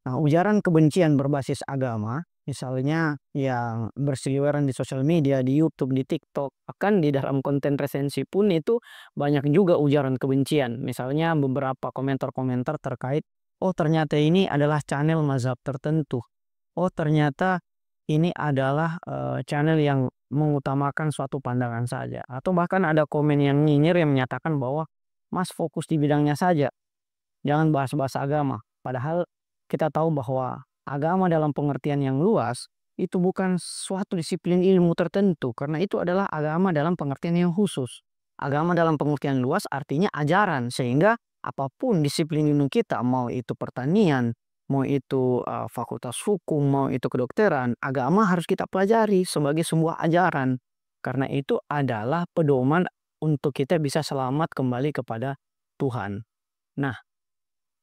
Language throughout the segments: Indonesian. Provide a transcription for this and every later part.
Nah, ujaran kebencian berbasis agama, misalnya yang berseliweran di sosial media, di YouTube, di TikTok, bahkan di dalam konten resensi pun itu banyak juga ujaran kebencian. Misalnya beberapa komentar-komentar terkait, oh ternyata ini adalah channel mazhab tertentu. Oh ternyata ini adalah channel yang mengutamakan suatu pandangan saja. Atau bahkan ada komen yang nyinyir yang menyatakan bahwa Mas fokus di bidangnya saja, jangan bahas-bahas agama. Padahal kita tahu bahwa agama dalam pengertian yang luas itu bukan suatu disiplin ilmu tertentu, karena itu adalah agama dalam pengertian yang khusus. Agama dalam pengertian luas artinya ajaran, sehingga apapun disiplin ilmu kita, mau itu pertanian, mau itu fakultas hukum, mau itu kedokteran, agama harus kita pelajari sebagai sebuah ajaran. Karena itu adalah pedoman untuk kita bisa selamat kembali kepada Tuhan. Nah,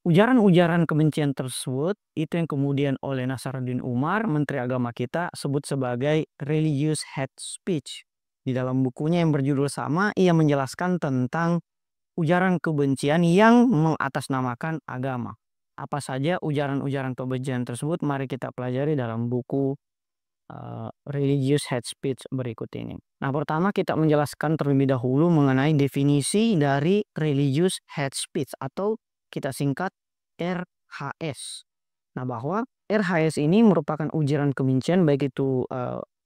ujaran-ujaran kebencian tersebut itu yang kemudian oleh Nasaruddin Umar, Menteri Agama kita, sebut sebagai religious hate speech. Di dalam bukunya yang berjudul sama, ia menjelaskan tentang ujaran kebencian yang mengatasnamakan agama. Apa saja ujaran-ujaran kebencian tersebut? Mari kita pelajari dalam buku religious hate speech berikut ini. Nah, pertama kita menjelaskan terlebih dahulu mengenai definisi dari religious hate speech atau kita singkat RHS. Nah, bahwa RHS ini merupakan ujaran kebencian baik itu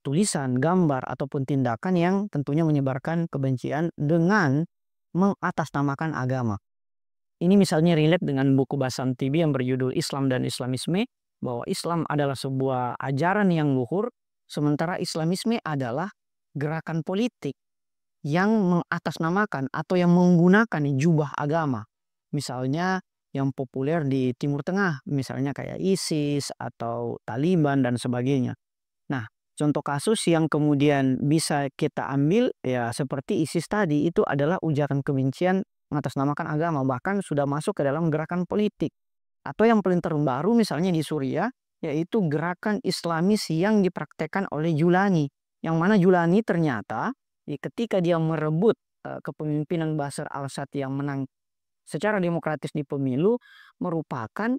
tulisan, gambar, ataupun tindakan yang tentunya menyebarkan kebencian dengan mengatasnamakan agama. Ini misalnya relate dengan buku Bassam TV yang berjudul Islam dan Islamisme, bahwa Islam adalah sebuah ajaran yang luhur, sementara Islamisme adalah gerakan politik yang mengatasnamakan atau yang menggunakan jubah agama. Misalnya yang populer di Timur Tengah, misalnya kayak ISIS atau Taliban dan sebagainya. Nah, contoh kasus yang kemudian bisa kita ambil ya seperti ISIS tadi, itu adalah ujaran kebencian mengatasnamakan agama, bahkan sudah masuk ke dalam gerakan politik. Atau yang paling terbaru misalnya di Suriah, yaitu gerakan Islamis yang dipraktekkan oleh Julani. Yang mana Julani ternyata ketika dia merebut kepemimpinan Bashar al-Assad yang menang secara demokratis di pemilu, merupakan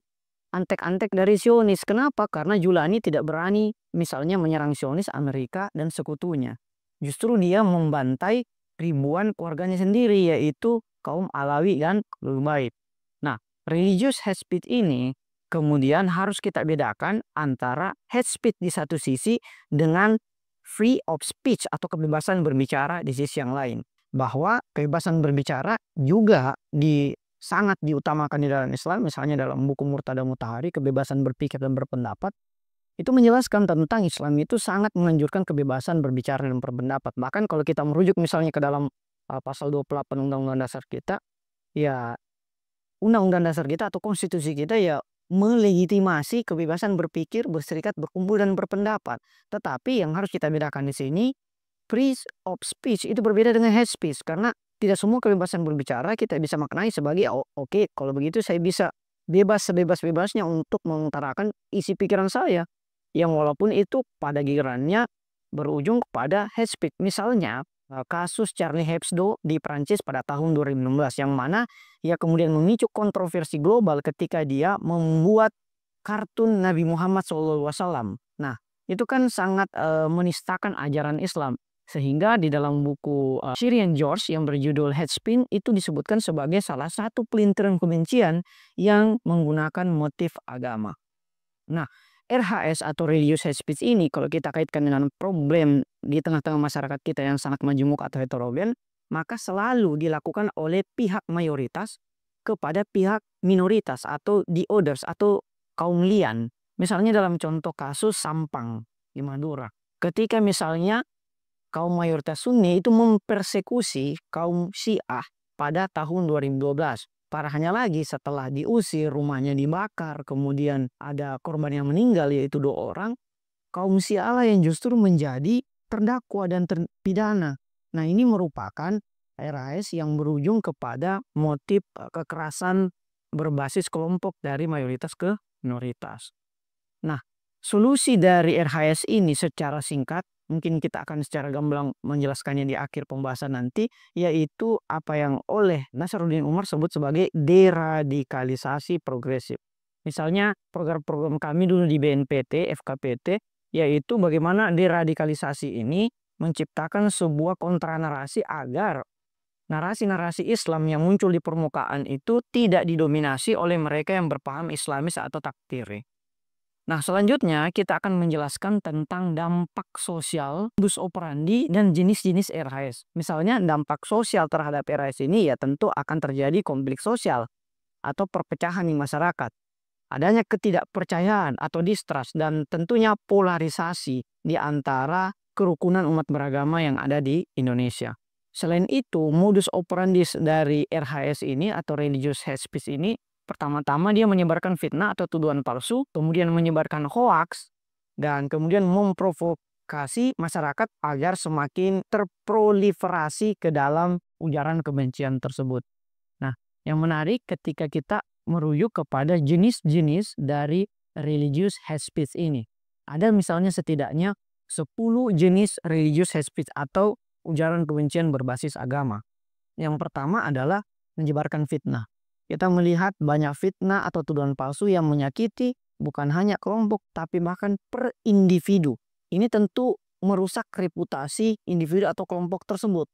antek-antek dari Zionis. Kenapa? Karena Julani tidak berani misalnya menyerang Zionis, Amerika, dan sekutunya. Justru dia membantai ribuan keluarganya sendiri, yaitu kaum Alawi dan Ahlul. Nah, religious hate speech ini kemudian harus kita bedakan antara hate speech di satu sisi dengan free of speech atau kebebasan berbicara di sisi yang lain. Bahwa kebebasan berbicara juga sangat diutamakan di dalam Islam, misalnya dalam buku Murtada Mutahari, kebebasan berpikir dan berpendapat, itu menjelaskan tentang Islam itu sangat menganjurkan kebebasan berbicara dan berpendapat. Bahkan kalau kita merujuk misalnya ke dalam pasal 28 Undang-Undang Dasar kita, ya Undang-Undang Dasar kita atau konstitusi kita ya melegitimasi kebebasan berpikir, berserikat, berkumpul, dan berpendapat. Tetapi yang harus kita bedakan di sini, free of speech itu berbeda dengan hate speech, karena tidak semua kebebasan berbicara kita bisa maknai sebagai oke, kalau begitu saya bisa bebas sebebas-bebasnya untuk mengutarakan isi pikiran saya, yang walaupun itu pada gilirannya berujung kepada hate speech. Misalnya kasus Charlie Hebdo di Prancis pada tahun 2016, yang mana ia kemudian memicu kontroversi global ketika dia membuat kartun Nabi Muhammad SAW. Nah, itu kan sangat menistakan ajaran Islam. Sehingga di dalam buku Syrian George yang berjudul Hate Speech itu disebutkan sebagai salah satu pelintiran kebencian yang menggunakan motif agama. Nah, RHS atau religious hate speech ini kalau kita kaitkan dengan problem di tengah-tengah masyarakat kita yang sangat majemuk atau heterogen, maka selalu dilakukan oleh pihak mayoritas kepada pihak minoritas atau the others atau kaum lian. Misalnya dalam contoh kasus Sampang di Madura. Ketika misalnya kaum mayoritas Sunni itu mempersekusi kaum Syiah pada tahun 2012. Parahnya lagi, setelah diusir, rumahnya dibakar, kemudian ada korban yang meninggal yaitu 2 orang, kaum Syiah lah yang justru menjadi terdakwa dan terpidana. Nah, ini merupakan RAS yang berujung kepada motif kekerasan berbasis kelompok dari mayoritas ke minoritas. Nah, solusi dari RHS ini secara singkat, mungkin kita akan secara gamblang menjelaskannya di akhir pembahasan nanti, yaitu apa yang oleh Nasaruddin Umar sebut sebagai deradikalisasi progresif. Misalnya program-program kami dulu di BNPT, FKPT, yaitu bagaimana deradikalisasi ini menciptakan sebuah kontranarasi agar narasi-narasi Islam yang muncul di permukaan itu tidak didominasi oleh mereka yang berpaham Islamis atau takfiri. Nah, selanjutnya kita akan menjelaskan tentang dampak sosial, modus operandi, dan jenis-jenis RHS. Misalnya dampak sosial terhadap RHS ini ya tentu akan terjadi konflik sosial atau perpecahan di masyarakat. Adanya ketidakpercayaan atau distrust dan tentunya polarisasi di antara kerukunan umat beragama yang ada di Indonesia. Selain itu, modus operandi dari RHS ini atau religious hate speech ini pertama-tama dia menyebarkan fitnah atau tuduhan palsu, kemudian menyebarkan hoaks, dan kemudian memprovokasi masyarakat agar semakin terproliferasi ke dalam ujaran kebencian tersebut. Nah, yang menarik ketika kita merujuk kepada jenis-jenis dari religious hate speech ini. Ada misalnya setidaknya 10 jenis religious hate speech atau ujaran kebencian berbasis agama. Yang pertama adalah menyebarkan fitnah. Kita melihat banyak fitnah atau tuduhan palsu yang menyakiti bukan hanya kelompok tapi bahkan per individu. Ini tentu merusak reputasi individu atau kelompok tersebut.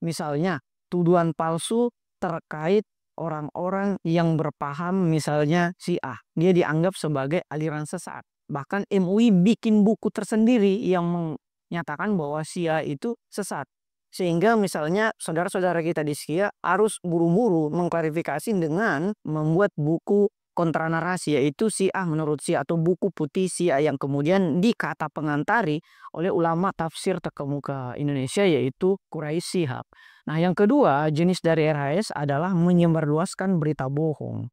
Misalnya tuduhan palsu terkait orang-orang yang berpaham misalnya Syiah. Dia dianggap sebagai aliran sesat. Bahkan MUI bikin buku tersendiri yang menyatakan bahwa Syiah itu sesat. Sehingga misalnya saudara-saudara kita di Syiah harus buru-buru mengklarifikasi dengan membuat buku kontranarasi, yaitu Syiah menurut Syiah atau buku putih Syiah yang kemudian dikata pengantari oleh ulama tafsir terkemuka Indonesia yaitu Quraisy Shihab. Nah, yang kedua jenis dari RHS adalah menyebarluaskan berita bohong.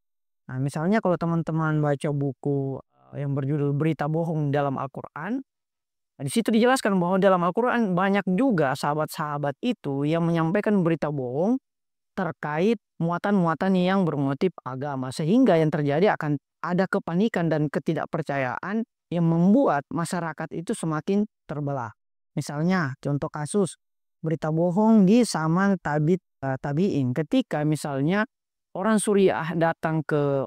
Nah, misalnya kalau teman-teman baca buku yang berjudul Berita Bohong dalam Al-Quran, di situ dijelaskan bahwa dalam Al-Quran banyak juga sahabat-sahabat itu yang menyampaikan berita bohong terkait muatan-muatan yang bermotif agama. Sehingga yang terjadi akan ada kepanikan dan ketidakpercayaan yang membuat masyarakat itu semakin terbelah. Misalnya contoh kasus berita bohong di zaman tabi'in. Ketika misalnya orang Suriah datang ke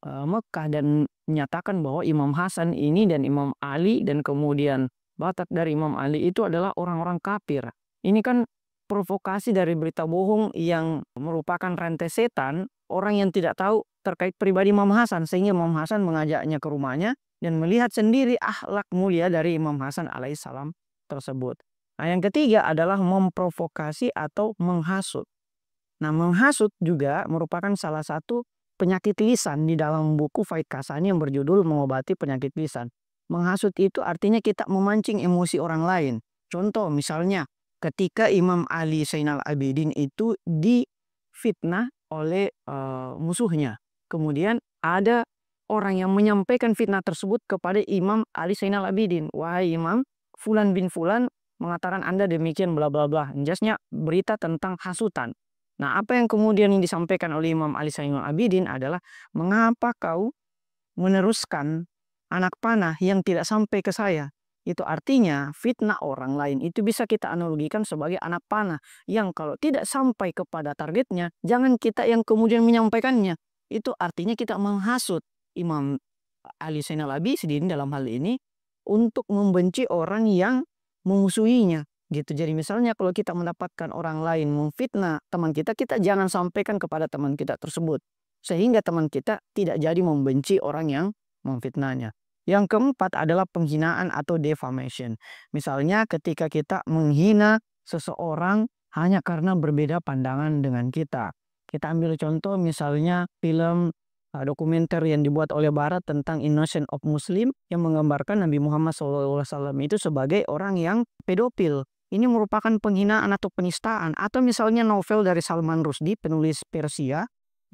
Mekah dan menyatakan bahwa Imam Hasan ini dan Imam Ali dan kemudian batak dari Imam Ali itu adalah orang-orang kafir. Ini kan provokasi dari berita bohong yang merupakan rantai setan orang yang tidak tahu terkait pribadi Imam Hasan, sehingga Imam Hasan mengajaknya ke rumahnya dan melihat sendiri akhlak mulia dari Imam Hasan alaihissalam tersebut. Nah, yang ketiga adalah memprovokasi atau menghasut. Nah, menghasut juga merupakan salah satu penyakit lisan di dalam buku Faid Kasani yang berjudul Mengobati Penyakit Lisan. Menghasut itu artinya kita memancing emosi orang lain. Contoh misalnya ketika Imam Ali Zainal Abidin itu difitnah oleh musuhnya. Kemudian ada orang yang menyampaikan fitnah tersebut kepada Imam Ali Zainal Abidin. Wahai Imam, Fulan bin Fulan mengatakan Anda demikian bla bla bla. Jelasnya berita tentang hasutan. Nah, apa yang kemudian disampaikan oleh Imam Ali Zainal Abidin adalah mengapa kau meneruskan anak panah yang tidak sampai ke saya. Itu artinya fitnah orang lain itu bisa kita analogikan sebagai anak panah yang kalau tidak sampai kepada targetnya, jangan kita yang kemudian menyampaikannya. Itu artinya kita menghasut Imam Ali Zainal Abidin dalam hal ini untuk membenci orang yang memusuhinya. Gitu. Jadi misalnya kalau kita mendapatkan orang lain memfitnah teman kita, kita jangan sampaikan kepada teman kita tersebut. Sehingga teman kita tidak jadi membenci orang yang memfitnahnya. Yang keempat adalah penghinaan atau defamation. Misalnya ketika kita menghina seseorang hanya karena berbeda pandangan dengan kita. Kita ambil contoh misalnya film dokumenter yang dibuat oleh Barat tentang Innocent of Muslim yang menggambarkan Nabi Muhammad SAW itu sebagai orang yang pedofil. Ini merupakan penghinaan atau penistaan. Atau misalnya novel dari Salman Rushdie, penulis Persia,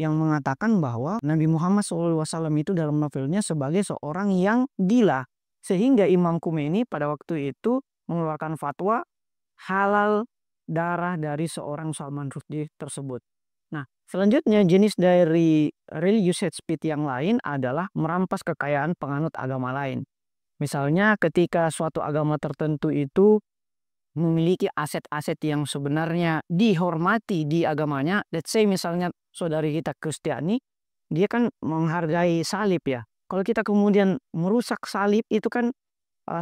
yang mengatakan bahwa Nabi Muhammad SAW itu dalam novelnya sebagai seorang yang gila. Sehingga Imam Khomeini pada waktu itu mengeluarkan fatwa halal darah dari seorang Salman Rushdie tersebut. Nah, selanjutnya jenis dari religious hate speech yang lain adalah merampas kekayaan penganut agama lain. Misalnya ketika suatu agama tertentu itu memiliki aset-aset yang sebenarnya dihormati di agamanya. Let's say misalnya saudari kita Kristiani, dia kan menghargai salib ya. Kalau kita kemudian merusak salib itu kan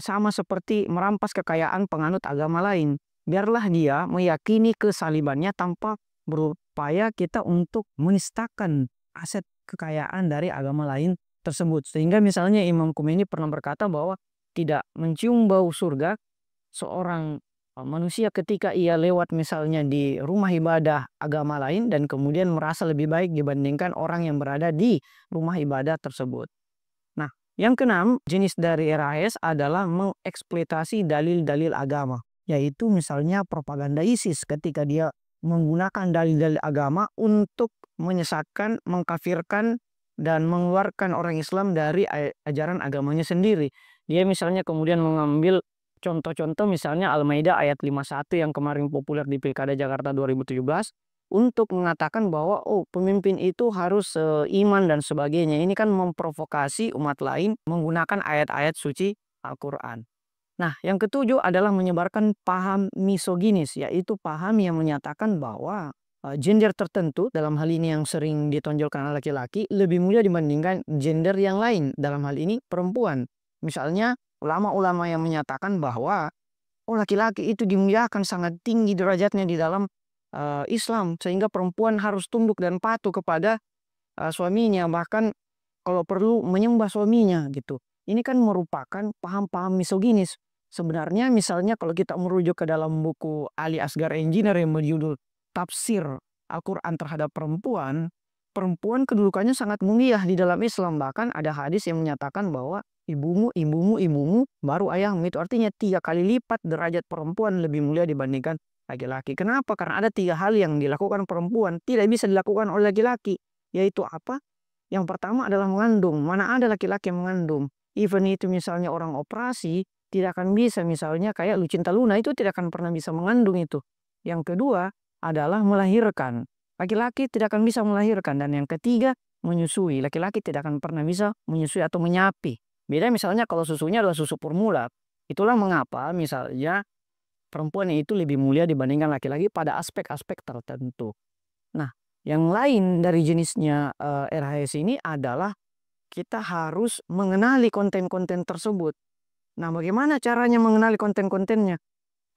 sama seperti merampas kekayaan penganut agama lain. Biarlah dia meyakini kesalibannya tanpa berupaya kita untuk menistakan aset kekayaan dari agama lain tersebut. Sehingga misalnya Imam Khomeini pernah berkata bahwa tidak mencium bau surga seorang manusia ketika ia lewat misalnya di rumah ibadah agama lain dan kemudian merasa lebih baik dibandingkan orang yang berada di rumah ibadah tersebut. Nah, yang keenam, jenis dari RAS adalah mengeksploitasi dalil-dalil agama, yaitu misalnya propaganda ISIS ketika dia menggunakan dalil-dalil agama untuk menyesatkan, mengkafirkan, dan mengeluarkan orang Islam dari ajaran agamanya sendiri. Dia misalnya kemudian mengambil contoh-contoh misalnya Al-Maidah ayat 51 yang kemarin populer di Pilkada Jakarta 2017 untuk mengatakan bahwa pemimpin itu harus iman dan sebagainya. Ini kan memprovokasi umat lain menggunakan ayat-ayat suci Al-Quran. Nah, yang ketujuh adalah menyebarkan paham misoginis, yaitu paham yang menyatakan bahwa gender tertentu, dalam hal ini yang sering ditonjolkan laki-laki, lebih mulia dibandingkan gender yang lain, dalam hal ini perempuan. Misalnya, ulama-ulama yang menyatakan bahwa laki-laki itu dimuliakan sangat tinggi derajatnya di dalam Islam, sehingga perempuan harus tunduk dan patuh kepada suaminya, bahkan kalau perlu menyembah suaminya gitu. Ini kan merupakan paham-paham misoginis. Sebenarnya misalnya kalau kita merujuk ke dalam buku Ali Asgar Engineer yang berjudul Tafsir Al-Quran terhadap perempuan, perempuan kedudukannya sangat mulia di dalam Islam. Bahkan ada hadis yang menyatakan bahwa ibumu, ibumu, ibumu, baru ayahmu. Itu artinya 3 kali lipat derajat perempuan lebih mulia dibandingkan laki-laki. Kenapa? Karena ada 3 hal yang dilakukan perempuan tidak bisa dilakukan oleh laki-laki. Yaitu apa? Yang pertama adalah mengandung. Mana ada laki-laki yang mengandung? Even itu misalnya orang operasi, tidak akan bisa misalnya kayak Lucinta Luna itu tidak akan pernah bisa mengandung itu. Yang kedua adalah melahirkan. Laki-laki tidak akan bisa melahirkan. Dan yang ketiga, menyusui. Laki-laki tidak akan pernah bisa menyusui atau menyapi. Beda misalnya kalau susunya adalah susu formula. Itulah mengapa misalnya perempuan itu lebih mulia dibandingkan laki-laki pada aspek-aspek tertentu. Nah, yang lain dari jenisnya RHS ini adalah kita harus mengenali konten-konten tersebut. Nah, bagaimana caranya mengenali konten-kontennya?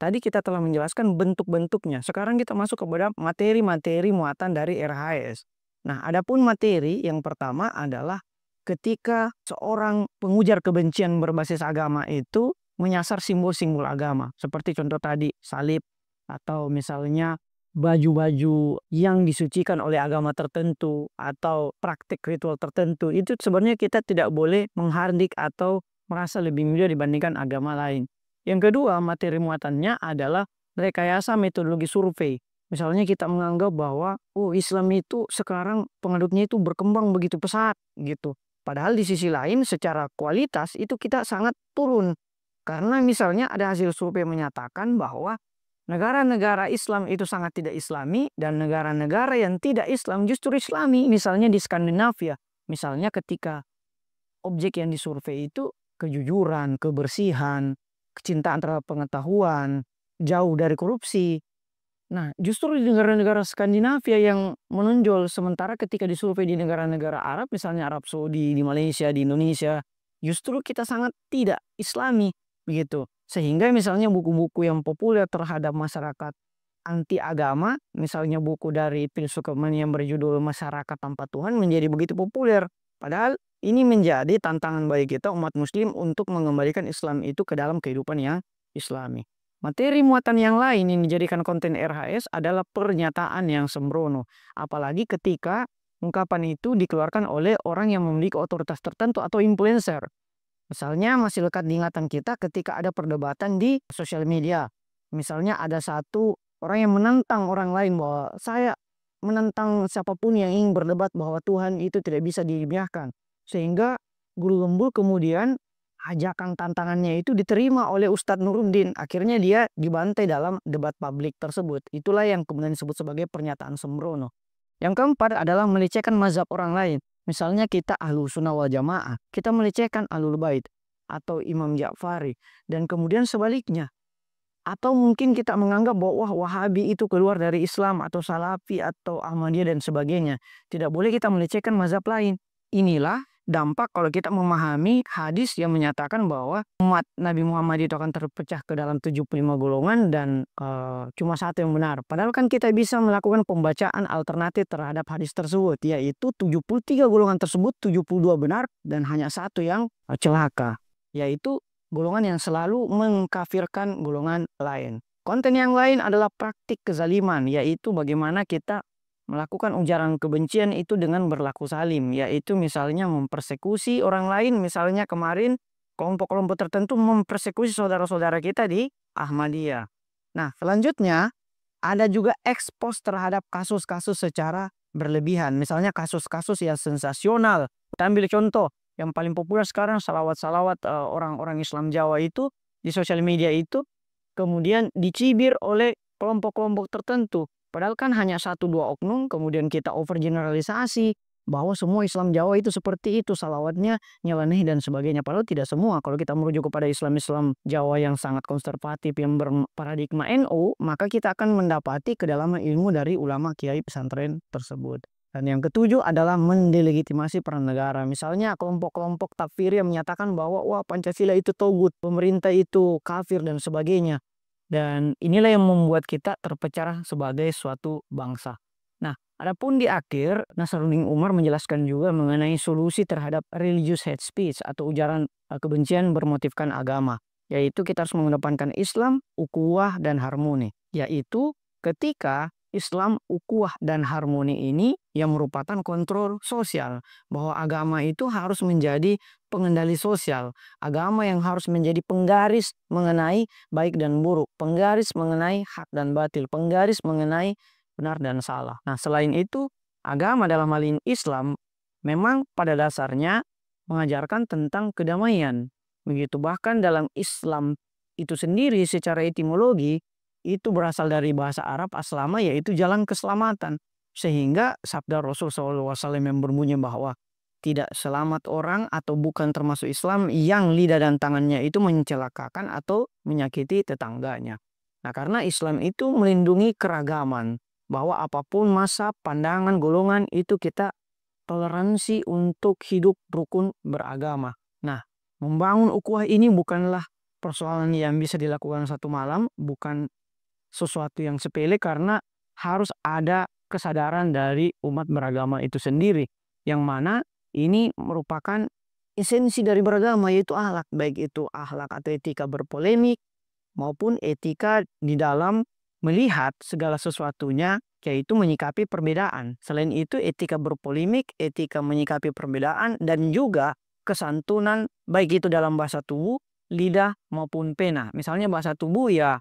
Tadi kita telah menjelaskan bentuk-bentuknya. Sekarang kita masuk kepada materi-materi muatan dari RHS. Nah, adapun materi yang pertama adalah ketika seorang pengujar kebencian berbasis agama itu menyasar simbol-simbol agama. Seperti contoh tadi, salib, atau misalnya baju-baju yang disucikan oleh agama tertentu, atau praktik ritual tertentu. Itu sebenarnya kita tidak boleh menghardik atau merasa lebih mulia dibandingkan agama lain. Yang kedua, materi muatannya adalah rekayasa metodologi survei. Misalnya kita menganggap bahwa Islam itu sekarang pengadutnya itu berkembang begitu pesat gitu. Padahal di sisi lain secara kualitas itu kita sangat turun. Karena misalnya ada hasil survei menyatakan bahwa negara-negara Islam itu sangat tidak Islami dan negara-negara yang tidak Islam justru Islami. Misalnya di Skandinavia. Misalnya ketika objek yang disurvei itu kejujuran, kebersihan, kecintaan terhadap pengetahuan, jauh dari korupsi. Nah, justru di negara-negara Skandinavia yang menonjol, sementara ketika disurvei di negara-negara Arab, misalnya Arab Saudi, di Malaysia, di Indonesia, justru kita sangat tidak Islami, begitu. Sehingga misalnya buku-buku yang populer terhadap masyarakat anti agama, misalnya buku dari filsuf yang berjudul Masyarakat Tanpa Tuhan menjadi begitu populer. Padahal ini menjadi tantangan bagi kita umat muslim untuk mengembalikan Islam itu ke dalam kehidupan yang Islami. Materi muatan yang lain yang dijadikan konten RHS adalah pernyataan yang sembrono. Apalagi ketika ungkapan itu dikeluarkan oleh orang yang memiliki otoritas tertentu atau influencer. Misalnya masih lekat di ingatan kita ketika ada perdebatan di sosial media. Misalnya ada satu orang yang menentang orang lain bahwa saya menentang siapapun yang ingin berdebat bahwa Tuhan itu tidak bisa diilmiahkan. Sehingga guru gembul kemudian ajakan tantangannya itu diterima oleh Ustadz Nuruddin. Akhirnya dia dibantai dalam debat publik tersebut. Itulah yang kemudian disebut sebagai pernyataan sembrono. Yang keempat adalah melecehkan mazhab orang lain. Misalnya kita Ahlus Sunnah wal Jamaah, kita melecehkan Ahlul Bait atau Imam Ja'fari. Dan kemudian sebaliknya. Atau mungkin kita menganggap bahwa Wahabi itu keluar dari Islam atau Salafi atau Ahmadiyah dan sebagainya. Tidak boleh kita melecehkan mazhab lain. Inilah dampak kalau kita memahami hadis yang menyatakan bahwa umat Nabi Muhammad itu akan terpecah ke dalam 75 golongan dan cuma satu yang benar. Padahal kan kita bisa melakukan pembacaan alternatif terhadap hadis tersebut, yaitu 73 golongan tersebut 72 benar dan hanya satu yang celaka, yaitu golongan yang selalu mengkafirkan golongan lain. Konten yang lain adalah praktik kezaliman, yaitu bagaimana kita melakukan ujaran kebencian itu dengan berlaku zalim, yaitu misalnya mempersekusi orang lain. Misalnya kemarin kelompok-kelompok tertentu mempersekusi saudara-saudara kita di Ahmadiyah. Nah, selanjutnya ada juga ekspos terhadap kasus-kasus secara berlebihan. Misalnya kasus-kasus yang sensasional. Kita ambil contoh yang paling populer sekarang, salawat-salawat orang-orang Islam Jawa itu di sosial media itu kemudian dicibir oleh kelompok-kelompok tertentu. Padahal kan hanya 1-2 oknum, kemudian kita overgeneralisasi bahwa semua Islam Jawa itu seperti itu, salawatnya nyeleneh dan sebagainya. Padahal tidak semua. Kalau kita merujuk kepada Islam-Islam Jawa yang sangat konservatif, yang berparadigma NU, maka kita akan mendapati kedalaman ilmu dari ulama kiai pesantren tersebut. Dan yang ketujuh adalah mendelegitimasi peran negara. Misalnya kelompok-kelompok takfiri yang menyatakan bahwa wah Pancasila itu togut, pemerintah itu kafir dan sebagainya. Dan inilah yang membuat kita terpecah sebagai suatu bangsa. Nah, adapun di akhir, Nasaruddin Umar menjelaskan juga mengenai solusi terhadap religious hate speech atau ujaran kebencian bermotifkan agama. Yaitu kita harus mengedepankan Islam, ukhuwah, dan harmoni. Yaitu ketika Islam, ukhuwah, dan harmoni ini yang merupakan kontrol sosial. Bahwa agama itu harus menjadi pengendali sosial. Agama yang harus menjadi penggaris mengenai baik dan buruk. Penggaris mengenai hak dan batil. Penggaris mengenai benar dan salah. Nah, selain itu, agama dalam hal ini Islam memang pada dasarnya mengajarkan tentang kedamaian. Begitu bahkan dalam Islam itu sendiri secara etimologi itu berasal dari bahasa Arab aslama, yaitu jalan keselamatan. Sehingga sabda Rasul SAW yang berbunyi bahwa tidak selamat orang atau bukan termasuk Islam yang lidah dan tangannya itu mencelakakan atau menyakiti tetangganya. Nah, karena Islam itu melindungi keragaman, bahwa apapun masa, pandangan, golongan itu kita toleransi untuk hidup rukun beragama. Nah, membangun ukhuwah ini bukanlah persoalan yang bisa dilakukan satu malam, bukan sesuatu yang sepele, karena harus ada kesadaran dari umat beragama itu sendiri, yang mana ini merupakan esensi dari beragama, yaitu akhlak, baik itu akhlak atau etika berpolemik maupun etika di dalam melihat segala sesuatunya, yaitu menyikapi perbedaan. Selain itu etika berpolemik, etika menyikapi perbedaan, dan juga kesantunan baik itu dalam bahasa tubuh, lidah maupun pena. Misalnya bahasa tubuh ya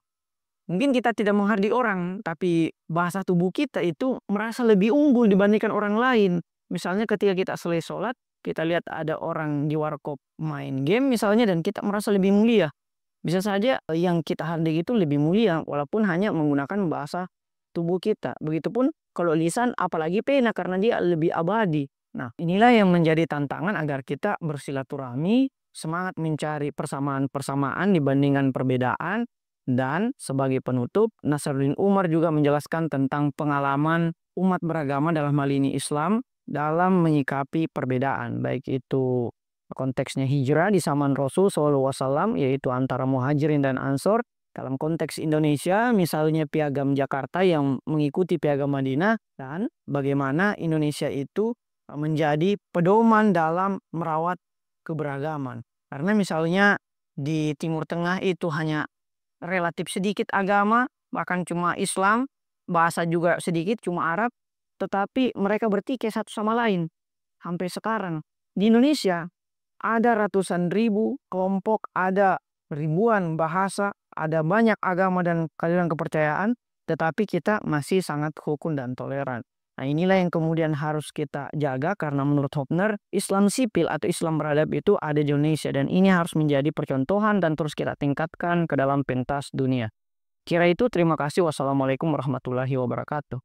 mungkin kita tidak menghargai orang, tapi bahasa tubuh kita itu merasa lebih unggul dibandingkan orang lain. Misalnya ketika kita selesai sholat, kita lihat ada orang di warkop main game misalnya, dan kita merasa lebih mulia. Bisa saja yang kita hargai itu lebih mulia, walaupun hanya menggunakan bahasa tubuh kita. Begitupun kalau lisan, apalagi pena, karena dia lebih abadi. Nah, inilah yang menjadi tantangan agar kita bersilaturahmi, semangat mencari persamaan-persamaan dibandingkan perbedaan. Dan sebagai penutup, Nasaruddin Umar juga menjelaskan tentang pengalaman umat beragama dalam hal ini Islam dalam menyikapi perbedaan, baik itu konteksnya hijrah di zaman Rasul SAW, yaitu antara muhajirin dan ansor. Dalam konteks Indonesia, misalnya Piagam Jakarta yang mengikuti Piagam Madinah, dan bagaimana Indonesia itu menjadi pedoman dalam merawat keberagaman. Karena misalnya di Timur Tengah itu hanya relatif sedikit agama, bahkan cuma Islam, bahasa juga sedikit, cuma Arab, tetapi mereka bertikai satu sama lain. Sampai sekarang di Indonesia ada ratusan ribu kelompok, ada ribuan bahasa, ada banyak agama dan aliran kepercayaan, tetapi kita masih sangat rukun dan toleran. Nah, inilah yang kemudian harus kita jaga, karena menurut Hopner, Islam sipil atau Islam beradab itu ada di Indonesia, dan ini harus menjadi percontohan dan terus kita tingkatkan ke dalam pentas dunia. Kira itu, terima kasih. Wassalamualaikum warahmatullahi wabarakatuh.